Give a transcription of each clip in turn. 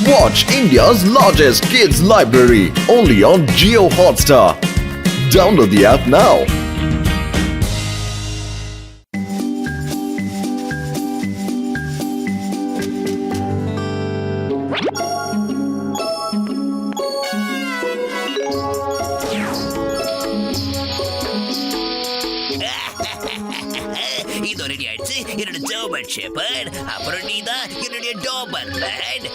Watch India's largest kids library only on Jio Hotstar. Download the app now. இது ready ஆயிடுச்சு. என்னோட German shepherd, அப்புறம் நீதான் என்னுடைய டாபர்மேன்,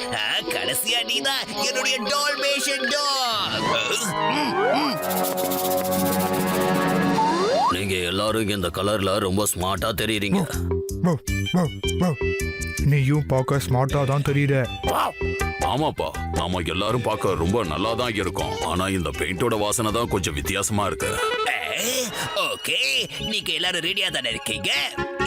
கடைசியா நீதான் என்னுடைய டால்மேஷன் டாக். நீங்க எல்லாரும் இந்த கலர்ல ரொம்ப ஸ்மார்ட்டா தெரியுறீங்க. நீயும் பார்க்க ஸ்மார்ட்டா தான் தெரியுற. ஆமாப்பா, நாம எல்லாரும் பார்க்க ரொம்ப நல்லா தான் இருக்கோம். ஆனா இந்த பெயிண்டோட வாசனை தான் கொஞ்சம் வித்தியாசமா இருக்கு. ஓகே, நீங்க எல்லாரும் ரெடியா தானே இருக்கீங்க?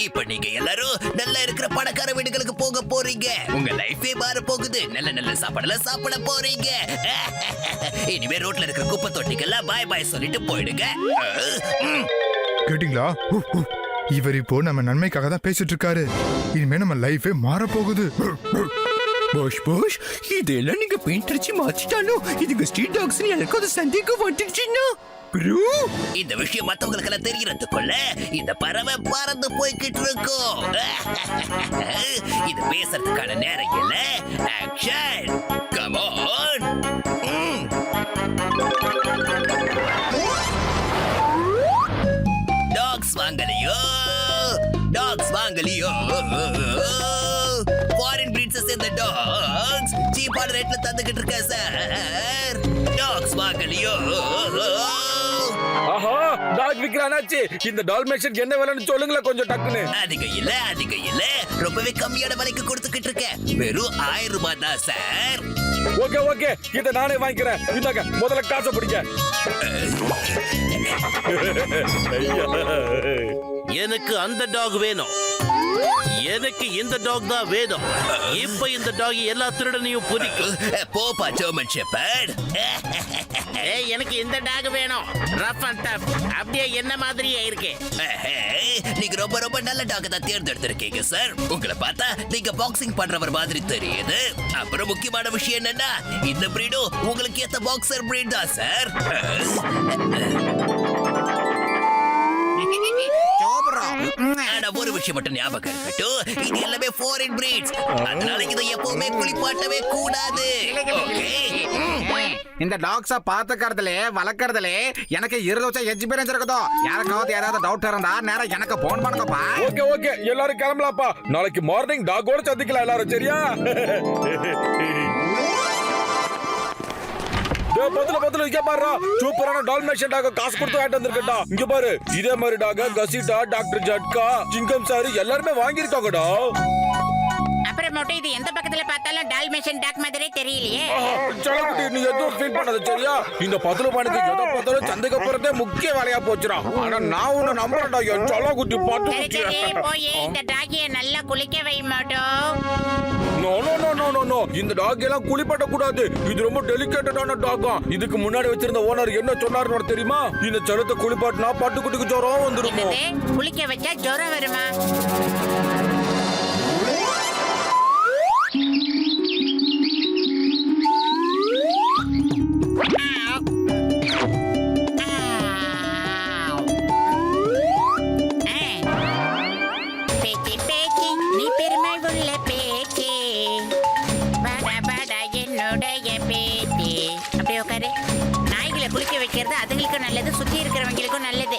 இப்ப நீங்க எல்லாரும் நல்லா இருக்கிற பணக்கார வீடுகளுக்கு போக போறீங்க. உங்க லைஃபே மாற போகுது. நல்ல நல்ல சாப்பாடுலாம் சாப்பிட போறீங்க. இனிமே ரோட்ல இருக்கிற குப்பை தொட்டிக்கெல்லாம் பாய் பாய் சொல்லிட்டு போயிடுங்க. கேட்டீங்களா? இவர் இப்போ நம்ம நன்மைக்காக தான் பேசிட்டு இருக்காரு. இனிமே நம்ம லைஃபே மாற போகுது. பாஷ் இதெல்லாம் நீங்க பெயிண்ட் அடிச்சு மாத்திட்டாலும் இதுங்க ஸ்ட்ரீட் டாக்ஸ் எனக்கு அது சந்தேகம் வந்துடுச்சுன்னா இந்த விஷயம் மத்தவங்களுக்கு எல்லாம் தெரியறதுக்குள்ள இந்த பறவை பறந்து போய்கிட்டு இருக்கும். இது பேசுறதுக்கான நேரம் இல்ல. Action, come on. டாக்ஸ் வாங்கலையோ, டாக்ஸ் வாங்கலையோ. ஃபாரின் பிரீட்ஸ் சேர்ந்த டாக்ஸ் சீப்பான ரேட்ல தந்துகிட்டு இருக்க சார். டாக்ஸ் வாங்கலையோ. ஆஹா, டாக் விக்கிறானாச்சு. இந்த டால்மேஷன் என்ன விலைன்னு சொல்லுங்களேன் கொஞ்சம் டக்குன்னு. அதிக இல்ல, ரொம்பவே கம்மியான விலைக்கு கொடுத்துக்கிட்டு இருக்கேன். வெறும் 1000 ரூபாய் தான் சார். ஓகே, இத நானே வாங்கிக்கிறேன். இந்தாங்க, முதல்ல காசை பிடிங்க. எனக்கு அந்த டாக் வேணும். எனக்கு இந்த டாக் தான் வேணும். இப்ப இந்த டாக் எல்லா திருடனையும் புதிக்கும். போப்பா ஜெர்மன் ஷெப்பர்ட். எனக்கு இந்த டாக் வேணும். ரஃப் அண்ட் டஃப், அப்படியே என்ன மாதிரியே இருக்கு. நீங்க ரொம்ப ரொம்ப நல்ல டாக் தான் தேர்ந்தெடுத்திருக்கீங்க சார். உங்களை பார்த்தா நீங்க பாக்ஸிங் பண்றவர் மாதிரி தெரியுது. அப்புறம் முக்கியமான விஷயம் என்னன்னா, இந்த பிரீடும் உங்களுக்கு ஏத்த பாக்ஸர் பிரீட் தான் சார். ஆனா ஒரு விஷயம் மட்டும் ஞாபகம் இருக்கட்டும், இது எல்லாமே ஃபாரின் பிரீட்ஸ். அதனால இதை எப்பவுமே குளிப்பாட்டவே கூடாது. இந்த டாக்ஸ பாத்துக்கிறதுல வளர்க்கறதுல எனக்கு 20 வருஷம் எக்ஸ்பீரியன்ஸ் இருக்குதோ. யாருக்காவது ஏதாவது டவுட் இருந்தா நேரம் எனக்கு போன் பண்ணுங்கப்பா. ஓகே, எல்லாரும் கிளம்பலாம்ப்பா. நாளைக்கு மார்னிங் டாகோட சந்திக்கலாம் எல்லாரும், சரியா? பத்துல இங்க பாரு, சூப்பரான டால்மேஷன் டாக காசு கொடுத்து வாங்கிட்டு வந்திருக்கேன்டா. இங்க பாரு, இதே மாதிரி டாக கசிட்டா, டாக்டர் ஜட்கா, சிங்கம் சார் எல்லாருமே வாங்கியிருக்காங்கடா. அப்புறம் மட்டும் இது எந்த பக்கத்துல பார்த்தாலும் டால்மேஷன் டாக் மாதிரியே தெரியலையே. சலகுட்டி, நீ எதுவும் ஃபீல் பண்ணாத, சரியா? இந்த 10 பானுக்கு எதை பார்த்தாலும் சந்தைக்கு போறதே முக்கிய வேலையா போச்சுடா. ஆனா நான் உன்னை நம்புறேன்டா, என் சலகுட்டி பாட்டு. போய் இந்த டாகிய நல்லா குளிக்க வை மாட்டோம். நோ, இந்த டாக் எல்லாம் குளிப்பாட்ட கூடாது. இது ரொம்ப டெலிகேட்டடான டாகா. இதுக்கு முன்னாடி வச்சிருந்த ஓனர் என்ன சொன்னாரு தெரியுமா? இந்த செலத்தை குளிப்பாட்டினா பட்டுக்குட்டிக்கு ஜுரம் வந்துருமோ. குளிக்க வச்சா ஜுரம் வருமா? நீ பெருமை உள்ள பேச்சு, என்னுடைய பேச்சு. அப்படி உட்காரு. நாய்களை குளிக்க வைக்கிறது அதுங்களுக்கும் நல்லது, சுத்தி இருக்கிறவங்களுக்கும் நல்லது.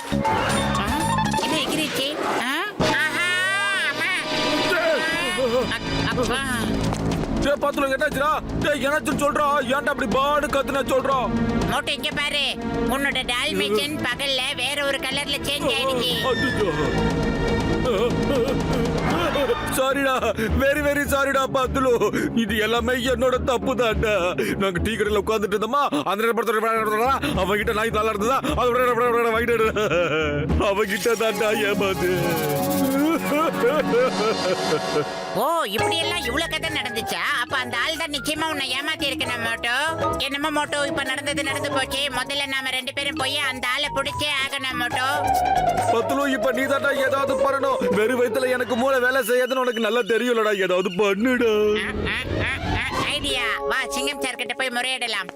என்ன எகிரிச்சு? சொல்றா, ஏன்டா அப்படி பாடு கத்துன சொல்றா? மோட்டை இங்க பாரு, உன்னோட டால்மேஷன் பகல்ல வேற ஒரு கலர்ல சேஞ்ச் ஆயிடுச்சு. சாரிடா, வெரி சாரிடா பத்துலு. இது எல்லாமே என்னோட தப்பு தான்டா. நாங்க டீ கடையில உட்கார்ந்துட்டு இருந்தோமா, அந்த அவங்கிட்ட நாய் நல்லா இருந்ததா, அவங்கிட்ட தான்டா ஏமாது. ஓ, இப்படி எல்லாம் இவ்வளவு கதை நடந்துச்சா? அப்ப அந்த ஆள் தான் நிச்சயமா உன்னை ஏமாத்தி இருக்கணும். என்னமோ மோட்டோ, இப்ப நடந்தது நடந்து போச்சு. முதல்ல நாம 2 பேரும் போய் அந்த ஆளை பிடிச்சே ஆகணும் மோட்டோ. பத்துலு இப்ப நீ தாண்டா ஏதாவது பண்ணணும். வெறும் வயித்துல எனக்கு மூளை வேலை செய்யாதுன்னு உனக்கு நல்லா தெரியும்லடா. ஏதாவது பண்ணுடா. ஐடியா. வா சிங்கம் சார் கிட்ட போய் முறையிடலாம்.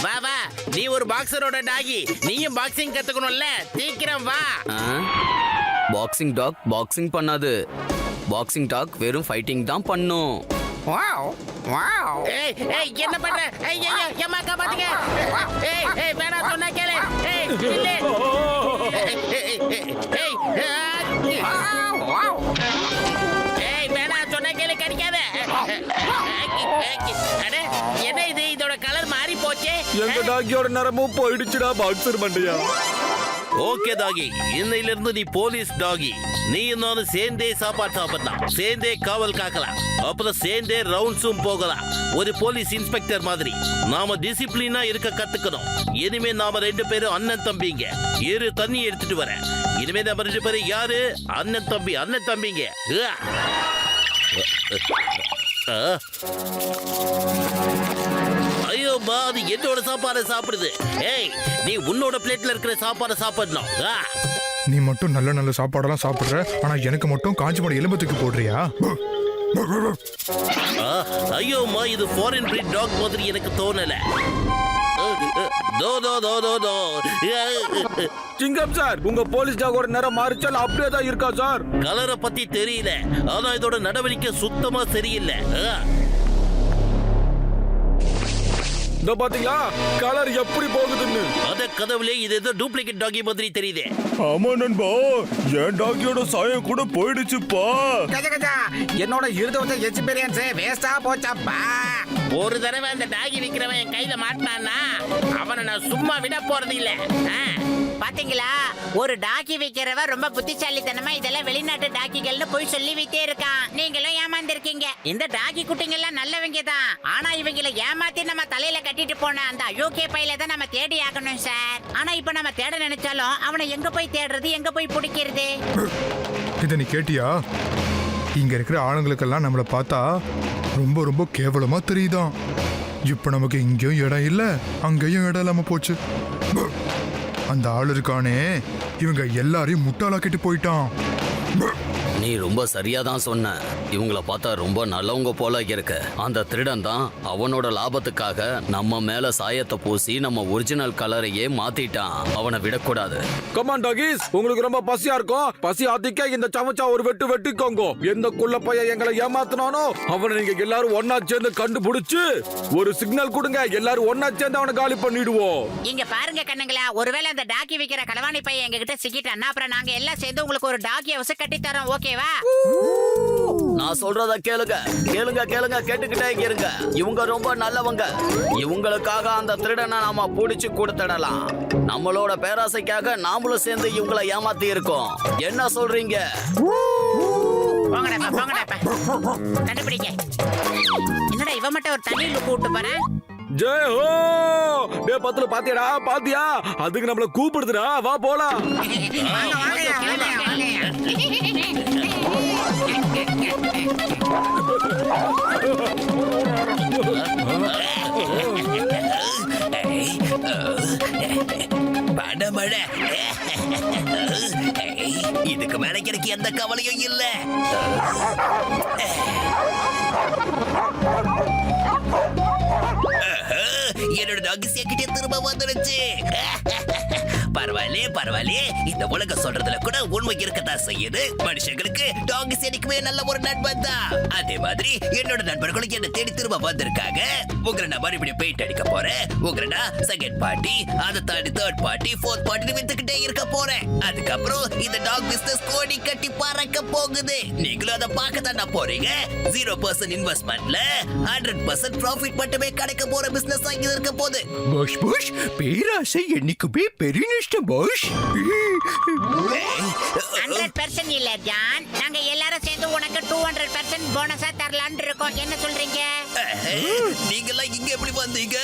வா வா, நீ ஒரு பாக்ஸரோட டாகி, நீயும் பாக்ஸிங் கத்துக்கணும்ல, சீக்கிரம் வா. பாக்ஸிங் டாக் பாக்ஸிங் பண்ணாது. பாக்ஸிங் டாக் வெறும் ஃபைட்டிங் தான் பண்ணும். Wow wow. ஏய் ஏய், என்ன பண்ற? ஏய் ஏய், ஏம்மா காப்பாத்துங்க. ஏய் ஏய், வேணாம் சொன்னா கேளு. ஏய் இல்ல. ஏய் வாவ். ஏய், வேணாம் சொன்னா கேளு, கடிக்காத. அட, என்ன இது, இதோட கலர் மாறி போச்சே. எங்க டாகியோட நரமும் போயிடுச்சுடா பாக்ஸர் மண்டையா. ஓகே டாகி, இன்னையில இருந்து நீ போலீஸ் டாகி. நீ நானும் சேர்ந்தே சாப்பாடு சாப்பிடலாம், சேர்ந்தே காவல் காக்கலாம், அப்புறம் சேர்ந்தே ரவுண்ட்ஸும் போகலாம். ஒரு போலீஸ் இன்ஸ்பெக்டர் மாதிரி நாம டிசிப்ளினா இருக்க கத்துக்கணும். இனிமே நாம 2 பேரும் அண்ணன் தம்பிங்க. இரு தண்ணி எடுத்துட்டு வரேன். இனிமே நம்ம 2 பேரும் யாரு? அண்ணன் தம்பி, அண்ணன் தம்பிங்க. ஐயோ பா, அது என்னோட சாப்பாடு சாப்பிடுது. ஏய், நீ உன்னோட பிளேட்ல இருக்கிற சாப்பாடு சாப்பிடணும். நீ மட்டும் நல்ல நல்ல சாப்பாடெல்லாம் சாப்பிடுற, ஆனா எனக்கு மட்டும் காஞ்சி போன எலும்பத்துக்கு போடுறியா? ஐயோமா, இது ஃபாரின் பிரீட் டாக் மாதிரி எனக்கு தோணல. சிங்கம் சார், உங்க போலீஸ் டாகோட நிறம் மாறிச்சால் அப்படியே தான் இருக்கா சார்? கலரை பத்தி தெரியல, ஆனா இதோட நடவடிக்கை சுத்தமா சரியில்லை. இந்த பாத்தீங்களா கலர் எப்படி போகுதுன்னு? அத கதவுலே இது ஏதோ டூப்ளிகேட் டாகி மாதிரி தெரியுதே. ஆமா நண்பா, என் டாகியோட சாயம் கூட போயிடுச்சுப்பா. கஜ கஜா, என்னோட 20 வருஷம் எக்ஸ்பீரியன்ஸ் வேஸ்டா போச்சாப்பா. ஒரு தடவை அந்த டாகி விக்கிறவன் என் கையில மாட்டினான்னா அவனை நான் சும்மா விட போறது இல்ல. பாத்தீங்களா, ஒரு டாக்கி விக்கிறவ ரொம்ப புத்திசாலித்தனமா இதெல்லாம் வெளிநாட்டு டாக்கிகள்னு போய் சொல்லி வித்தே இருக்கான். நீங்களும் ஏமாந்திருக்கீங்க. இந்த டாக்கி குட்டிங்க எல்லாம் நல்லவங்க தான், ஆனா இவங்களை ஏமாத்தி நம்ம தலையில கட்டிட்டு போன அந்த அயோக்கிய பையில தான் நம்ம தேடி ஆகணும் சார். ஆனா இப்ப நம்ம தேட நினைச்சாலும் அவனை எங்க போய் தேடுறது, எங்க போய் பிடிக்கிறது? இத நீ கேட்டியா? இங்க இருக்கிற ஆளுங்களுக்கெல்லாம் நம்மள பார்த்தா ரொம்ப ரொம்ப கேவலமா தெரியுதான். இப்ப நமக்கு இங்கேயும் இடம் இல்ல, அங்கேயும் இடம் இல்லாம போச்சு. அந்த ஆள் இருக்கானே, இவங்க எல்லாரையும் முட்டாளாக்கிட்டு போயிட்டான். நீ ரொம்ப சரியா தான் சொன்ன. இவங்கள பார்த்தா ரொம்ப நல்லவங்க போல இருக்கு. அந்த திருடன் தான் அவனோட லாபத்துக்காக நம்ம மேல சாயத்தை பூசி நம்ம ஒரிஜினல் கலரையே மாத்திட்டான். அவனை விடக்கூடாது. கமான் டாகிஸ், உங்களுக்கு ரொம்ப பசியா இருக்கும். பசி ஆத்திக்க இந்த சமச்சா ஒரு வெட்டு வெட்டிக்கோங்க. எந்த குள்ள பையன் எங்களை ஏமாத்தினானோ அவனை நீங்க எல்லாரும் ஒன்னா சேர்ந்து கண்டுபிடிச்சு ஒரு சிக்னல் கொடுங்க. எல்லாரும் ஒன்னா சேர்ந்து அவனை காலி பண்ணிடுவோம். இங்க பாருங்க கண்ணுங்களா, ஒருவேளை அந்த டாக்கி விக்கிற களவாணி பையன் எங்க கிட்ட சிக்கிட்டான்னா அப்புறம் நாங்க எல்லாம் சேர்ந்து உங்களுக்கு ஒரு டாக்கி ஹவுஸ் கட்டி தரோம். ஓகேவா? நான் சொல்றத கேளுங்க, கேளுங்க, கேளுங்க, கேட்டுக்கிட்டே இருங்க. இவங்க ரொம்ப நல்லவங்க. இவங்களுக்காக அந்த திருடனை நாம புடிச்சு கொடுத்துடலாம். நம்மளோட பேராசைக்காக நாமளும் சேர்ந்து இவங்களை ஏமாத்தி இருக்கோம். என்ன சொல்றீங்க? போங்கடப்பா, போங்கடப்பா, கண்டுபிடிக்க. என்னடா இவ மட்டும் ஒரு தண்ணி லுக்கு விட்டு போறேன். ஜெய் ஹோ! டே பத்துல பாத்தியாடா, பாத்தியா? அதுக்கு நம்மள கூப்பிடுதுடா. வா போலாம். வாங்க, வாங்க, வாங்க, வாங்க. படமழை. இதுக்கு மேல எனக்கு எந்த கவலையும் இல்ல. என்னோட டாக் சேக்கிட்டே திரும்ப வந்துருச்சு. பரவாயில்லையே, பரவாயில்லையே. இந்த உலகம் சொல்றதுல கூட உண்மை இருக்கத்தான் செய்யுது. மனுஷங்களுக்கு டாக் சேனிக்குமே நல்ல ஒரு நண்பன் தான். அதே மாதிரி என்னோட நண்பர்களும் என்ன தேடி திரும்ப வந்திருக்காங்க. உங்களை நான் மறுபடியும் பெயிண்ட் அடிக்க போறேன். உங்களை நான் செகண்ட் பார்ட்டி, அதை தாண்டி தேர்ட் பார்ட்டி, ஃபோர்த் பார்ட்டி வித்துக்கிட்டே இருக்க போறேன். அதுக்கப்புறம் இந்த டாக் பிசினஸ் கோடி கட்டி பறக்க போகுது. நீங்களும் அதை பார்க்கத்தான் போறீங்க. 0% இன்வெஸ்ட்மெண்ட்ல 100% ப்ராஃபிட் மட்டுமே கிடைக்க போற பிசினஸ் ஆகி இருக்க போகுது. பாஷ் பாஷ், பேராசை என்னைக்குமே பெரிய நஷ்டம் பாஷ். 100% இல்ல ஜான், நாங்க எல்லாரும் சேர்ந்து உனக்கு 200% போனஸா தரலாம்னு இருக்கோம். என்ன சொல்றீங்க? நீங்கெல்லாம் இங்க எப்படி வந்தீங்க?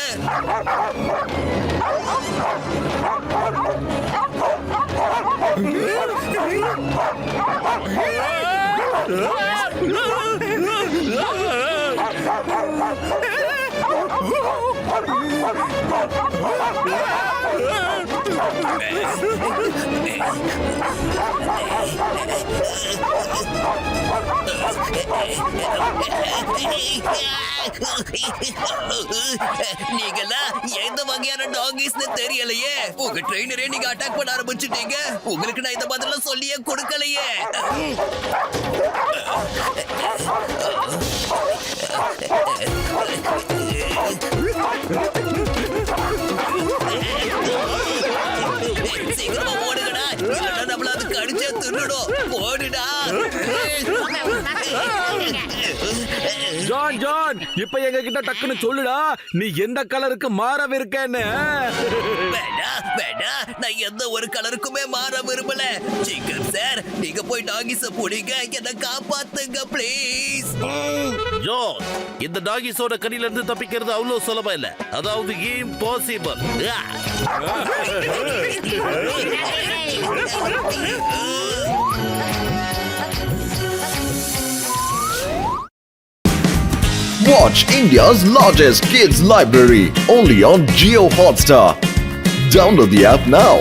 நீங்கெல்லாம் எந்த வகையான டாகிஸ்னு தெரியலையே. உங்க ட்ரெயினரே நீங்க அட்டாக் பண்ண ஆரம்பிச்சுட்டீங்க. உங்களுக்கு நான் இந்த பதில சொல்லியே கொடுக்கலையே. சீக்கிரமா ஓடுங்கடா, இல்லைன்னா நம்மள அது கடிச்சே தின்னுடும். ஓடுடா. ஜான் ஜான் இப்ப எங்க கிட்ட டக்குன்னு சொல்லுடா, நீ எந்த கலருக்கு மாறவிருக்கேன்னு. வேண்டாம், நான் எந்த ஒரு கலருக்குமே மாற விரும்பல. சிக்கன் சார், நீங்க போய் டாகிஸ புடிங்க, என்ன காப்பாத்துங்க ப்ளீஸ். ஜோ, இந்த டாகிஸோட கடியில இருந்து தப்பிக்கிறது அவ்வளவு சுலபம் இல்ல. அதாவது impossible. Watch India's largest kids library only on Jio Hotstar. Download the app now.